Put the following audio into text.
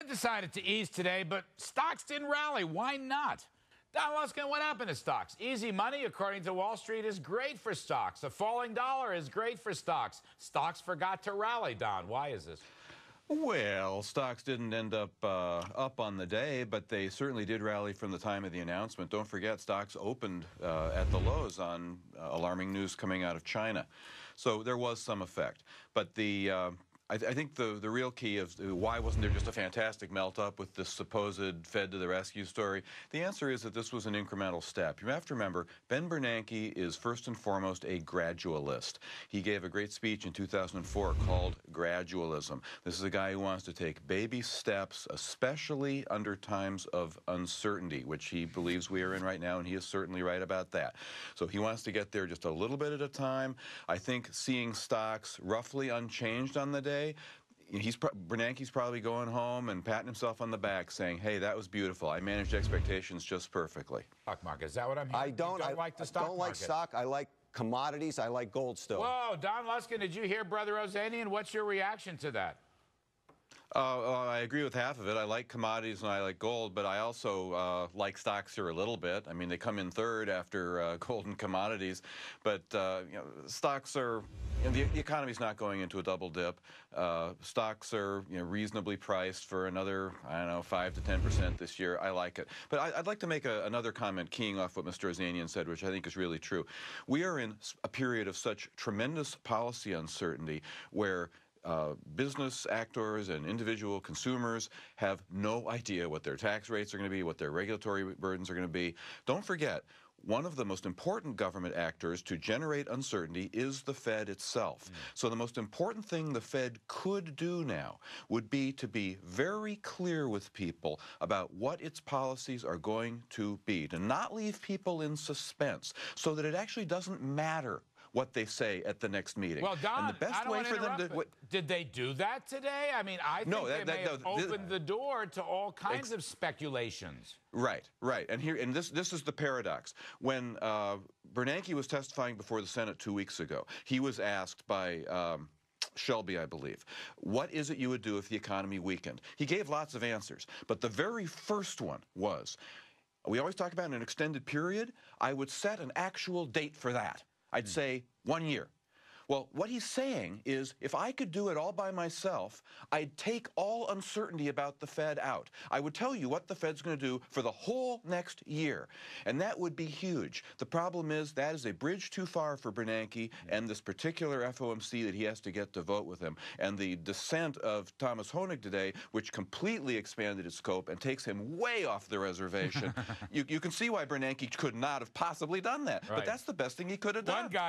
Decided to ease today, but stocks didn't rally. Why not? Don Luskin, what happened to stocks? Easy money, according to Wall Street, is great for stocks. A falling dollar is great for stocks. Stocks forgot to rally, Don. Why is this? Well, stocks didn't end up up on the day, but they certainly did rally from the time of the announcement. Don't forget, stocks opened at the lows on alarming news coming out of China. So there was some effect. But I think the real key of why wasn't there just a fantastic melt-up with this supposed Fed to the rescue story, the answer is that this was an incremental step. You have to remember, Ben Bernanke is first and foremost a gradualist. He gave a great speech in 2004 called Gradualism. This is a guy who wants to take baby steps, especially under times of uncertainty, which he believes we are in right now, and he is certainly right about that. So he wants to get there just a little bit at a time. I think seeing stocks roughly unchanged on the day, Bernanke's probably going home and patting himself on the back saying, hey, that was beautiful. I managed expectations just perfectly. Stock market, is that what I'm hearing? I don't like the stock market. Like stock. I like commodities. I like gold still. Whoa, Don Luskin, did you hear Brother Ozanian? What's your reaction to that? I agree with half of it. I like commodities and I like gold, but I also like stocks here a little bit. I mean, they come in third after gold and commodities, but stocks are. The economy's not going into a double dip. Stocks are reasonably priced for another, I don't know, 5 to 10% this year. I like it. But I'd like to make another comment keying off what Mr. Ozanian said, which I think is really true. We are in a period of such tremendous policy uncertainty where business actors and individual consumers have no idea what their tax rates are going to be, what their regulatory burdens are going to be. Don't forget, one of the most important government actors to generate uncertainty is the Fed itself. So the most important thing the Fed could do now would be to be very clear with people about what its policies are going to be, to not leave people in suspense so that it actually doesn't matter what they say at the next meeting. Well, Don, and the best I don't way want to for them interrupt, to... Did they do that today? I mean, I think they may have opened the door to all kinds of speculations. Right. And this is the paradox. When Bernanke was testifying before the Senate 2 weeks ago, he was asked by Shelby, I believe, what is it you would do if the economy weakened? He gave lots of answers, but the very first one was, we always talk about an extended period. I would set an actual date for that. I'd say 1 year. Well, what he's saying is, if I could do it all by myself, I'd take all uncertainty about the Fed out. I would tell you what the Fed's going to do for the whole next year, and that would be huge. The problem is that is a bridge too far for Bernanke and this particular FOMC that he has to get to vote with him. And the dissent of Thomas Honig today, which completely expanded his scope and takes him way off the reservation, you can see why Bernanke could not have possibly done that. Right. But that's the best thing he could have done. One guy